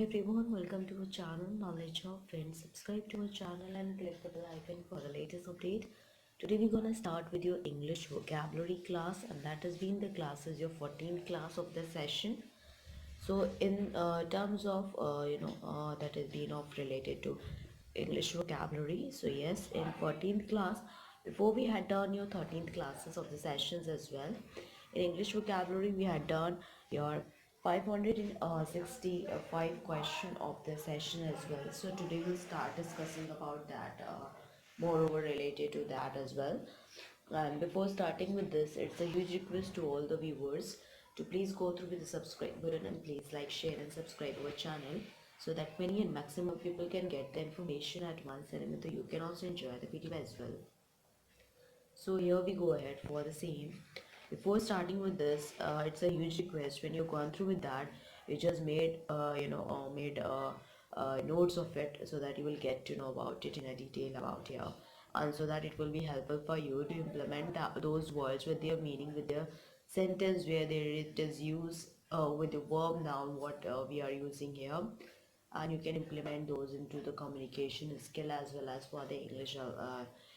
everyone, welcome to our channel Knowledge of Friends. Subscribe to our channel and click the bell icon for the latest update. Today we're gonna start with your English vocabulary class, and that has been the class is your 14th class of the session. So in terms of that has been of related to English vocabulary. So yes, in 14th class, before we had done your 13th classes of the sessions as well. In English vocabulary, we had done your 565 question of the session as well. So today we'll start discussing about that, moreover related to that as well. And before starting with this, it's a huge request to all the viewers to please go through with the subscribe button and please like, share and subscribe our channel so that many and maximum people can get the information at once, and you can also enjoy the video as well. So here we go ahead for the same. Before starting with this, it's a huge request when you've gone through with that, you just made notes of it so that you will get to know about it in a detail about here, and so that it will be helpful for you to implement those words with their meaning, with their sentence where it is used with the verb noun what we are using here, and you can implement those into the communication skill as well as for the English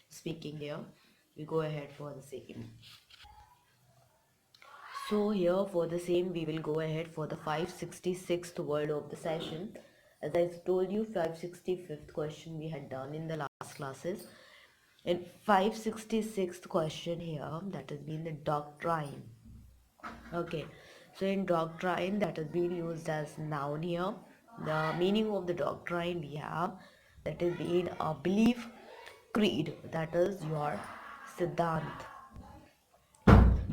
speaking here. We go ahead for the same. So here for the same we will go ahead for the 566th word of the session. As I told you, 565th question we had done in the last classes. In 566th question here, that has been the doctrine. Okay, so in doctrine, that has been used as noun here. The meaning of the doctrine we have, that is being a belief, creed, that is your siddhant.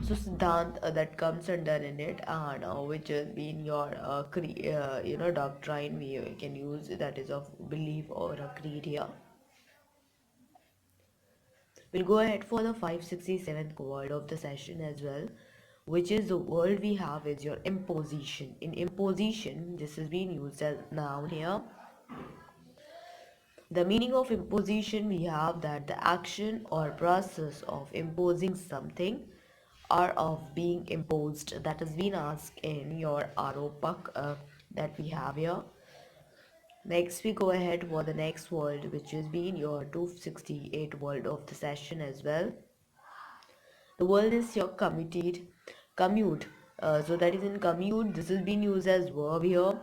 So siddhant that comes under in it, and which has been your doctrine we can use, that is of belief or a creed here. We'll go ahead for the 567th word of the session as well, which is the word we have is your imposition. In imposition, this is being used as noun here. The meaning of imposition we have that the action or process of imposing something or of being imposed, that has been asked in your aropak that we have here. Next we go ahead for the next word, which has been your 268 word of the session as well. The word is your commute. So that is in commute, this has been used as verb here.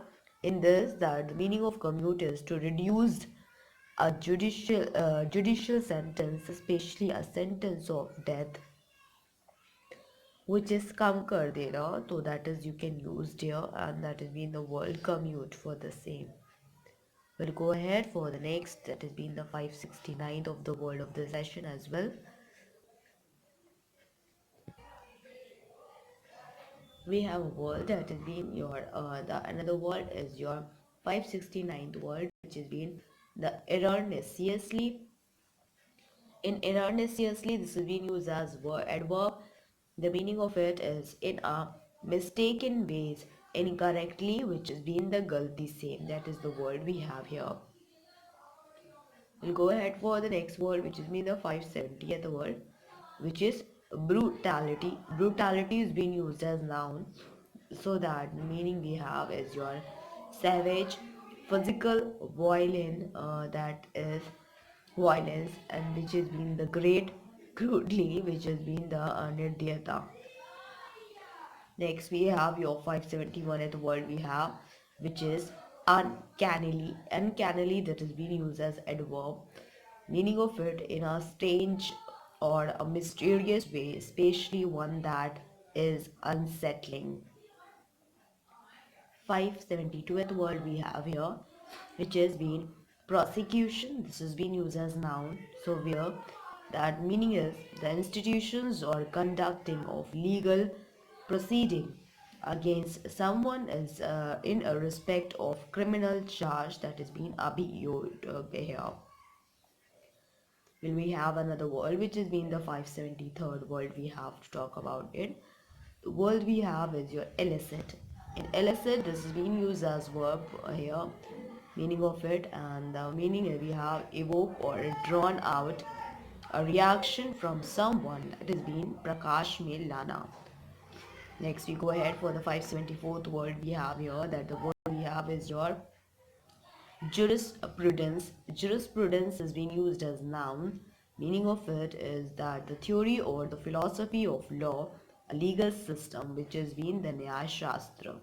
In this, that the meaning of commute is to reduce a judicial sentence, especially a sentence of death, which is conquered, so that is you can use here, and that has been the word commute for the same. We'll go ahead for the next, that has been the 569th of the word of the session as well. We have a word that has been your another word is your 569th word, which has been the erroneously. In erroneously, this has been used as adverb. The meaning of it is in a mistaken ways, incorrectly, which has been the galti same. That is the word we have here. We'll go ahead for the next word, which is been the 570th word, which is brutality. Brutality is being used as noun, so that meaning we have is your savage, physical violence, that is violence, and which has been the great crudely, which has been the nirdhyata. Next we have your 571th word we have, which is uncannily. Uncannily, that has been used as adverb. Meaning of it in a strange or a mysterious way, especially one that is unsettling. 572th word we have here, which has been prosecution. This has been used as noun. So where that meaning is the institutions or conducting of legal proceeding against someone is in a respect of criminal charge that is being abhiyod here. Will we have another word, which has been the 573rd word we have to talk about it. The word we have is your illicit. In illicit, this is being used as verb here, meaning of it, and the meaning we have evoke or drawn out a reaction from someone that is being prakash mein lana. Next we go ahead for the 574th word we have here, that the word we have is your Jurisprudence is being used as noun. Meaning of it is that the theory or the philosophy of law, a legal system which has been the Nyaya Shastra.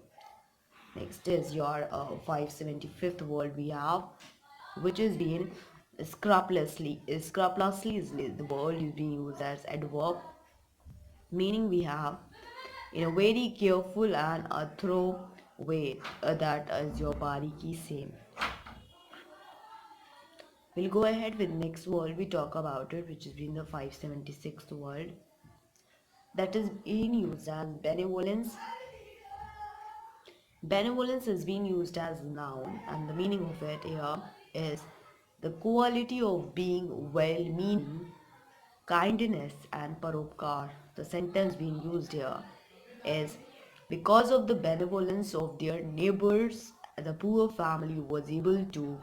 Next is your 575th word we have, which is being scrupulously. Scrupulously is the word is being used as adverb. Meaning we have in a very careful and a thorough way, that is your bariki same. We'll go ahead with next word we talk about it, which is being the 576th word, that is being used as benevolence. Benevolence is being used as a noun, and the meaning of it here is the quality of being well-meaning, kindness and paropkar. The sentence being used here is because of the benevolence of their neighbors, the poor family was able to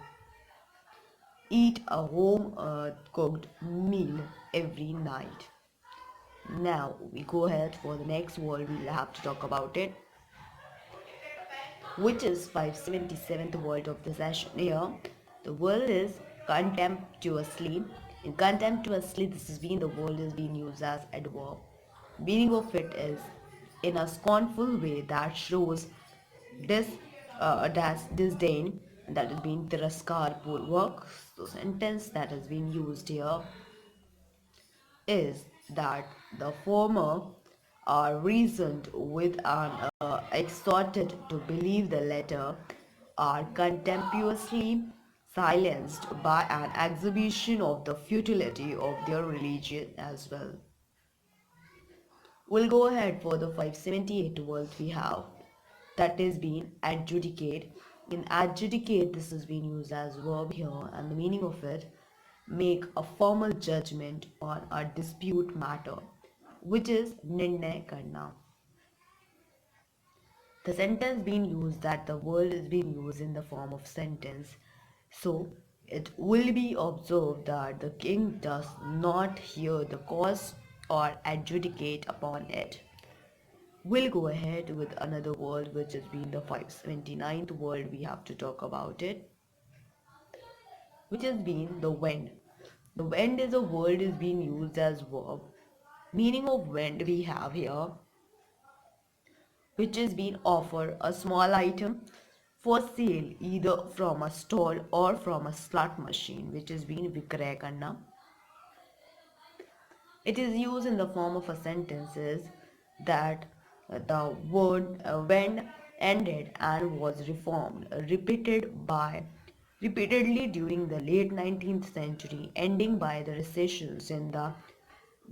eat a home cooked meal every night. Now we go ahead for the next word. We'll have to talk about it, which is 577th word of the session here. The word is contemptuously. In contemptuously, this is being the word is being used as adverb. Meaning of it is in a scornful way that shows this disdain, that is being tiraskar purvak. So sentence that has been used here is that the former are reasoned with and exhorted to believe the latter are contemptuously silenced by an exhibition of the futility of their religion as well. We'll go ahead for the 578 words we have, that is being adjudicate. In adjudicate, this is being used as verb here, and the meaning of it, make a formal judgment on a dispute matter, which is nirnay karna. The sentence being used, that the word is being used in the form of sentence. So it will be observed that the king does not hear the cause or adjudicate upon it. We'll go ahead with another word, which has been the 579th word we have to talk about it, which has been the wind. The wind is a word is being used as verb. Meaning of wind we have here, which is being offered a small item for sale either from a stall or from a slot machine, which is being vikray karna. It is used in the form of a sentences that the word when ended and was reformed repeatedly during the late 19th century, ending by the recessions in the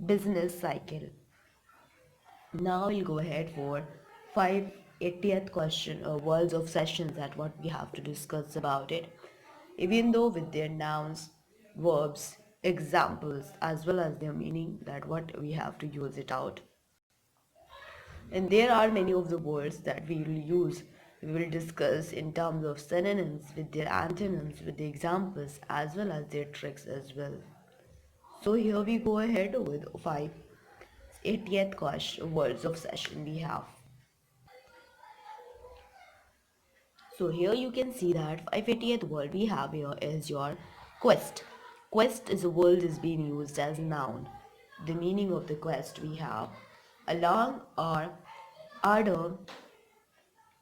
business cycle. Now we'll go ahead for 580th question, words of sessions, that what we have to discuss about it. Even though with their nouns, verbs, examples as well as their meaning, that what we have to use it out. And there are many of the words that we will use, we will discuss in terms of synonyms with their antonyms, with the examples as well as their tricks as well. So here we go ahead with 580th question, words of session we have. So here you can see that 580th word we have here is your quest. Quest is a word is being used as a noun. The meaning of the quest we have a long or ardor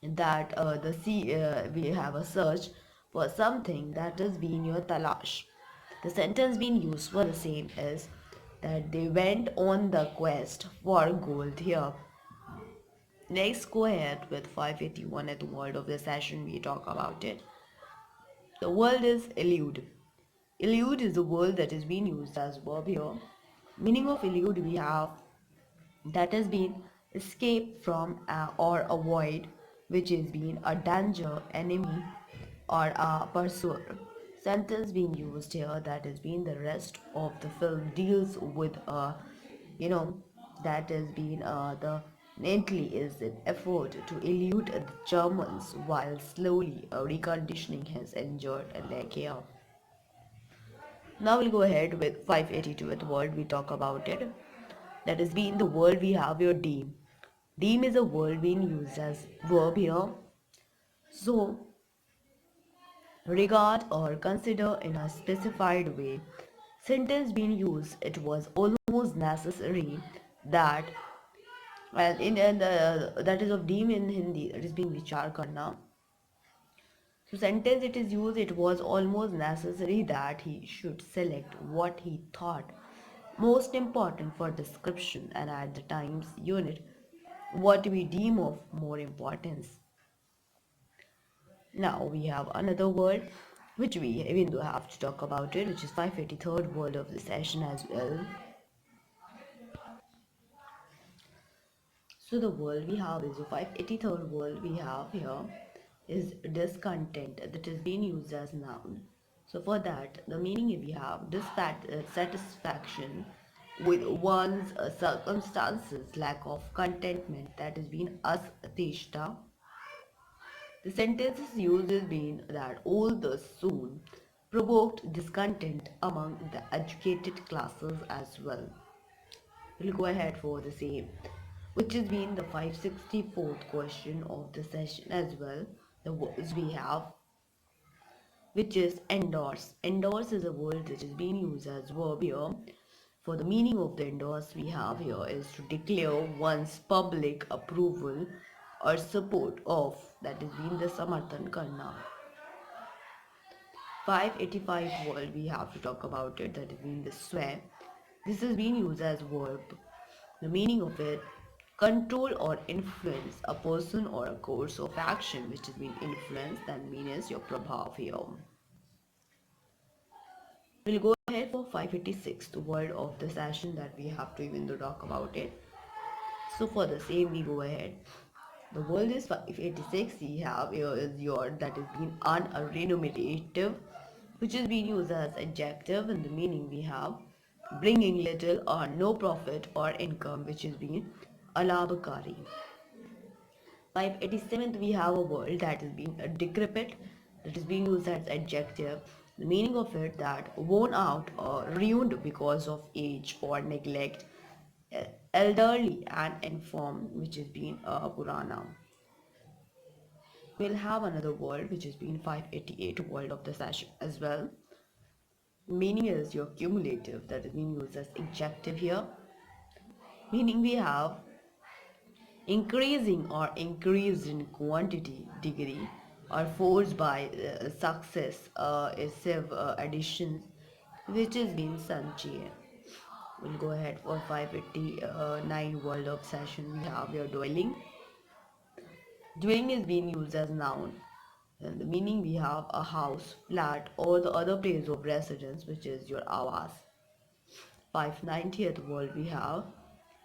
that we have a search for something, that is being your talash. The sentence being used for the same is that they went on the quest for gold here. Next, go ahead with 581 at the word of the session we talk about it. The word is elude. Elude is a word that is being used as verb here. Meaning of elude we have that has been escape from or avoid, which is being a danger, enemy or a pursuer. Sentence being used here, that has been the rest of the film deals with that has been the Italy is an effort to elude the Germans while slowly reconditioning his injured leg here. Now we'll go ahead with 582th word we talk about it. That is being the word we have your deem. Deem is a word being used as verb here. So regard or consider in a specified way. Sentence being used, it was almost necessary that, and in the that is of deem in Hindi, it is being vichar karna. So sentence it is used, it was almost necessary that he should select what he thought most important for description and at the times unit what we deem of more importance. Now we have another word which we even though have to talk about it, which is 583rd word of the session as well. So the word we have is the 583rd word we have here is discontent, that is being used as noun. So for that, the meaning we have dissatisfaction with one's circumstances, lack of contentment, that is being asatishta. The sentences used is being that all the soon provoked discontent among the educated classes as well. We'll go ahead for the same, which has been the 564th question of the session as well. The words we have, which is endorse. Endorse is a word which is being used as verb here. For the meaning of the endorse we have here is to declare one's public approval or support of, that is being the samarthan karna. 585 word we have to talk about it, that is being the swear. This is being used as verb. The meaning of it, control or influence a person or a course of action which is being influenced, that means your prabhav here. We'll go ahead for 586th word of the session that we have to even though talk about it. So for the same we go ahead. The word is 586. We have here is your, that is being unremunerative, which is being used as adjective, and the meaning we have bringing little or no profit or income, which is being alabakari. 587th we have a word that is being decrepit, that is being used as adjective. The meaning of it, that worn out or ruined because of age or neglect, elderly and infirm, which is being purana. We'll have another word which is being 588 word of the session as well. Meaning is your cumulative, that is being used as adjective here. Meaning we have increasing or increased in quantity, degree, or forced by success, additions, which is being sanchaya. We'll go ahead for 589 word of session. We have your dwelling. Dwelling is being used as noun. And the meaning we have a house, flat, or the other place of residence, which is your awas. 590th word we have,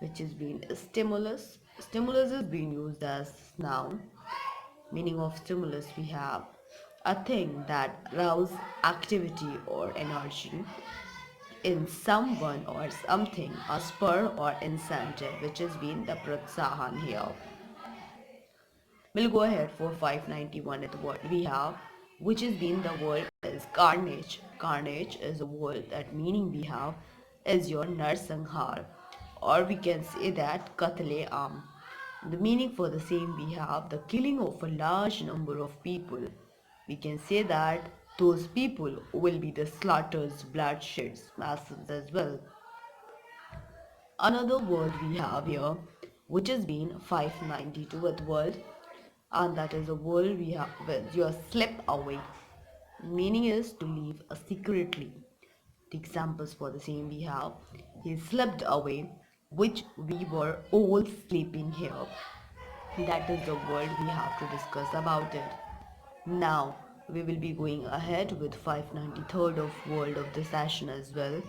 which is being stimulus. Stimulus is being used as noun. Meaning of stimulus we have a thing that rouses activity or energy in someone or something, a spur or incentive, which has been the protsahan here. We'll go ahead for 591 at the word we have, which has been the word is carnage. Carnage is a word that meaning we have is your narsanghar, or we can say that katle am. The meaning for the same we have the killing of a large number of people. We can say that those people will be the slaughters, bloodsheds, massive as well. Another word we have here, which has been 592th word, and that is a word we have with your slip away. Meaning is to leave secretly. The examples for the same we have, he slipped away, which we were all sleeping here. That is the word we have to discuss about it. Now we will be going ahead with 593rd of word of the session as well,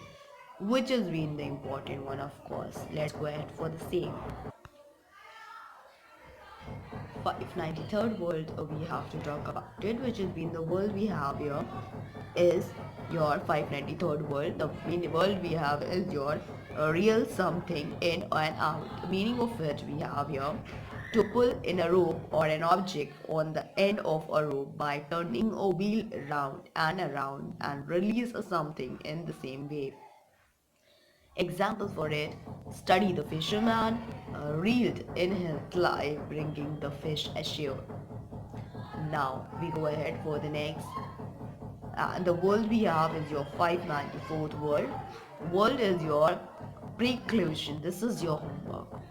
which has been the important one, of course. Let's go ahead for the same. 593rd word we have to talk about it, which has been the word we have here is your 593rd word. The word we have is your real something in and out. The meaning of it we have here to pull in a rope or an object on the end of a rope by turning a wheel around and release something in the same way. Examples for it, study the fisherman reeled in his life bringing the fish ashore. Now we go ahead for the next. And the world we have is your 594th word. World is your preclusion. This is your homework.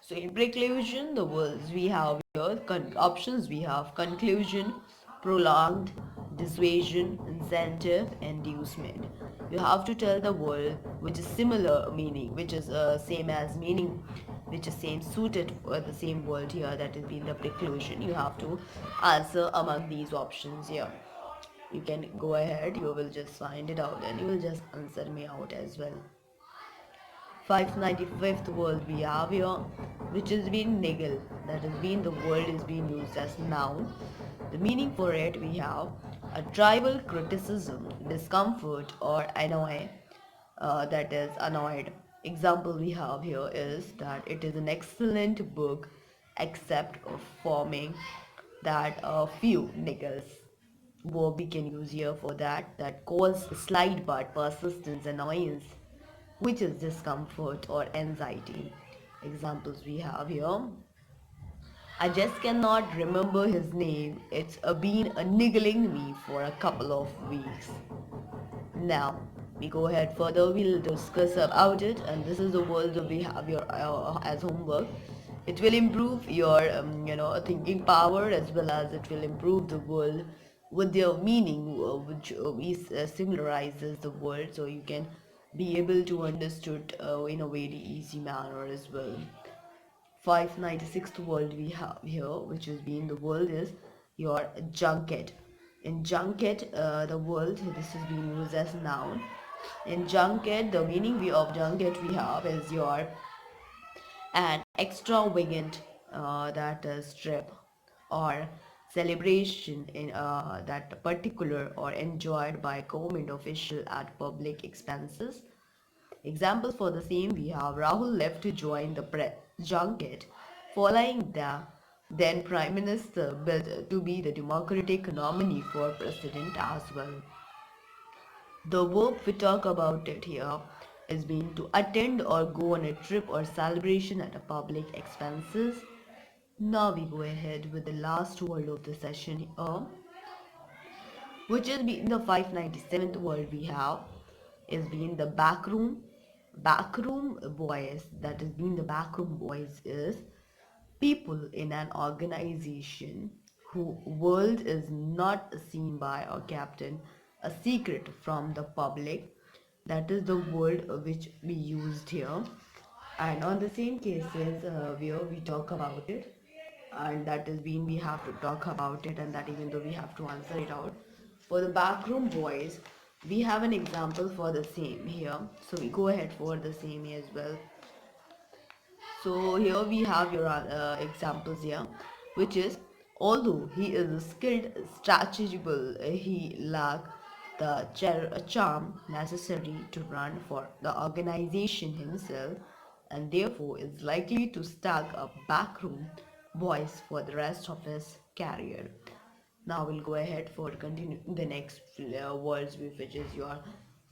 So in preclusion, the words we have here, options we have conclusion, prolonged, dissuasion, incentive, inducement. You have to tell the word which is similar meaning, which is same as meaning, which is same suited for the same word here, that is being the preclusion. You have to answer among these options here. You can go ahead, you will just find it out and you will just answer me out as well. 595th word we have here, which is being niggle. That is being the word is being used as noun. The meaning for it we have a tribal criticism, discomfort or annoy. That is annoyed. Example we have here is that it is an excellent book except of forming that a few niggles. Verb we can use here for that cause slight but persistence annoyance, which is discomfort or anxiety. Examples we have here. I just cannot remember his name. It's been niggling me for a couple of weeks. Now, we go ahead further, we'll discuss about it, and this is the world that we have your as homework. It will improve your thinking power, as well as it will improve the world with their meaning, which similarizes the word, so you can be able to understood in a very easy manner as well. 596th word we have here, which is being the world is your junket. In junket, the word this is being used as noun. In junket, the meaning we of junket we have is your an extravagant that trip or celebration in that particular or enjoyed by government official at public expenses. Examples for the same we have Rahul left to join the press junket following the then Prime Minister bid to be the Democratic nominee for President as well. The verb we talk about it here is being to attend or go on a trip or celebration at a public expenses. Now we go ahead with the last word of the session here, which is being the 597th word we have is being the backroom. Backroom boys, that is being the backroom boys is people in an organization who world is not seen by a captain, a secret from the public. That is the word which we used here. And on the same cases where we talk about it, and that is when we have to talk about it, and that even though we have to answer it out. For the backroom boys, we have an example for the same here, so we go ahead for the same as well. So here we have your examples here, which is although he is skilled, strategical, he lacks the charm necessary to run for the organization himself, and therefore is likely to stack up backroom boys for the rest of his career. Now we'll go ahead for continue the next words, which is your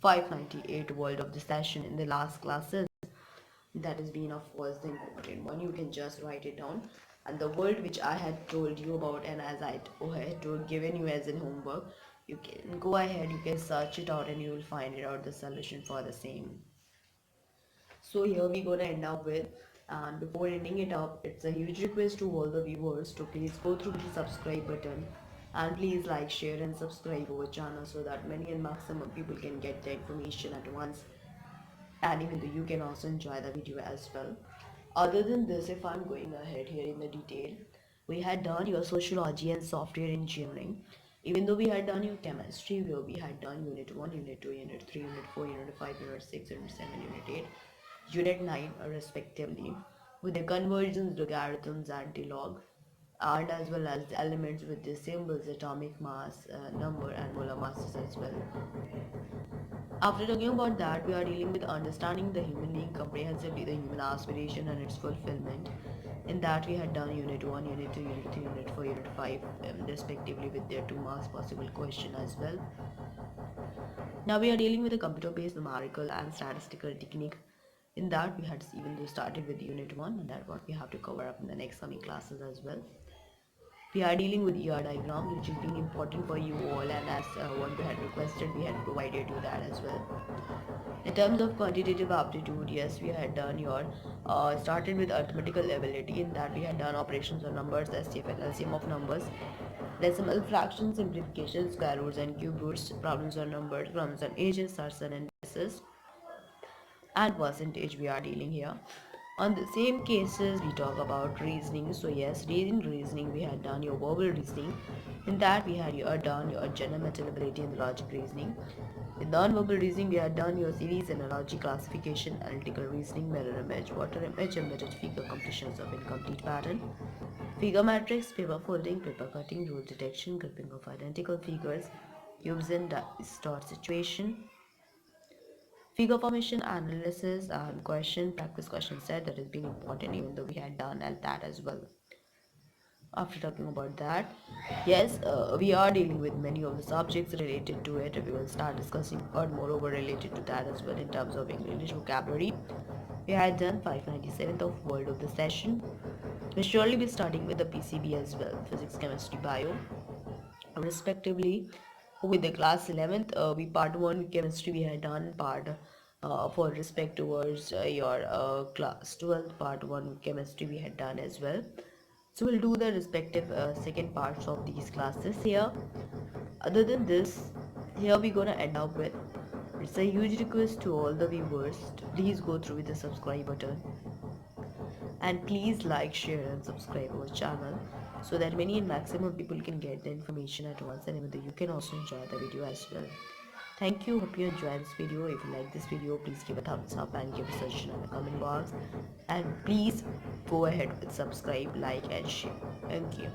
598 word of the session in the last classes. That has been of course the important one. You can just write it down, and the word which I had told you about, and as I had given you as in homework, you can go ahead, you can search it out and you will find it out the solution for the same. So here we're gonna end up with, and before ending it up, it's a huge request to all the viewers to please go through the subscribe button and please like, share and subscribe our channel so that many and maximum people can get the information at once, and even though you can also enjoy the video as well. Other than this, if I'm going ahead here in the detail, we had done your sociology and software engineering, even though we had done your chemistry, where we had done unit 1, unit 2, unit 3, unit 4, unit 5, unit 6, unit 7, unit 8, unit 9 respectively, with the conversions, logarithms, anti-log, and as well as the elements with the symbols, atomic mass, number and molar masses as well. After talking about that, we are dealing with understanding the human being comprehensively, the human aspiration and its fulfillment. In that, we had done Unit 1, Unit 2, Unit 3, Unit 4, Unit 5, respectively, with their 2 marks possible question as well. Now we are dealing with a computer-based numerical and statistical technique. In that, we had even though started with Unit 1, and that's what we have to cover up in the next coming classes as well. We are dealing with ER diagrams, which is being important for you all, and as what we had requested, we had provided you that as well. In terms of quantitative aptitude, yes, we had done your started with arithmetical ability, in that we had done operations on numbers, SCF and LCM of numbers, decimal fractions, simplification, square roots and cube roots, problems on numbers, problems on ages, surson and basis, and percentage we are dealing here. On the same cases, we talk about reasoning. So yes, in reasoning we had done your verbal reasoning. In that we had done your general mental ability and logic reasoning. In non-verbal reasoning, we had done your series, analogy, classification, analytical reasoning, mirror image, water image, embedded figure, completions of incomplete pattern, figure matrix, paper folding, paper cutting, rule detection, grouping of identical figures, cubes and distort situation, figure formation analysis, and practice question set. That has been important, even though we had done at that as well. After talking about that, yes, we are dealing with many of the subjects related to it. We will start discussing or moreover related to that as well. In terms of English vocabulary, we had done 597th of world of the session. We'll surely be starting with the PCB as well, physics, chemistry, bio, respectively. With the class 11th, we part 1 chemistry we had done, part for respect towards your class 12th, part 1 chemistry we had done as well. So we'll do the respective second parts of these classes here. Other than this, here we're gonna end up with, it's a huge request to all the viewers to please go through with the subscribe button, and please like, share and subscribe our channel, so that many and maximum people can get the information at once, and even you can also enjoy the video as well. Thank you, hope you enjoy this video. If you like this video, please give a thumbs up and give a suggestion in the comment box, and please go ahead with subscribe, like and share. Thank you.